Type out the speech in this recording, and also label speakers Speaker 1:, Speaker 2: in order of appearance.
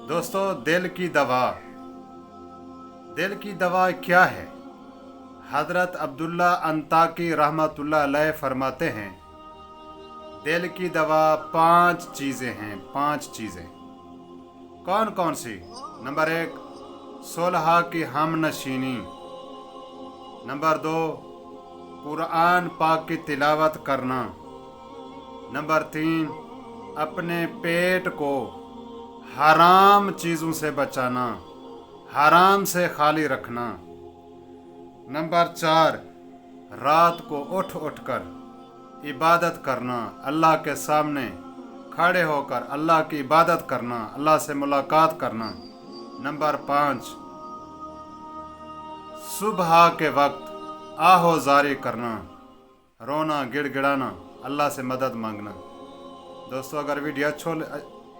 Speaker 1: दोस्तों, दिल की दवा क्या है? हजरत अब्दुल्ला अंताकी रहमतुल्लाह अलैह फरमाते हैं, दिल की दवा 5 चीज़ें हैं। 5 चीज़ें कौन कौन सी? नंबर 1, सोलहा की हम नशीनी। नंबर 2, कुरान पाक की तिलावत करना। नंबर 3, अपने पेट को हराम चीज़ों से बचाना, हराम से खाली रखना। नंबर 4, रात को उठ उठ कर इबादत करना, अल्लाह के सामने खड़े होकर अल्लाह की इबादत करना, अल्लाह से मुलाकात करना। नंबर 5, सुबह के वक्त आहोजारी करना, रोना गिड़गिड़ाना, अल्लाह से मदद मांगना। दोस्तों, अगर वीडियो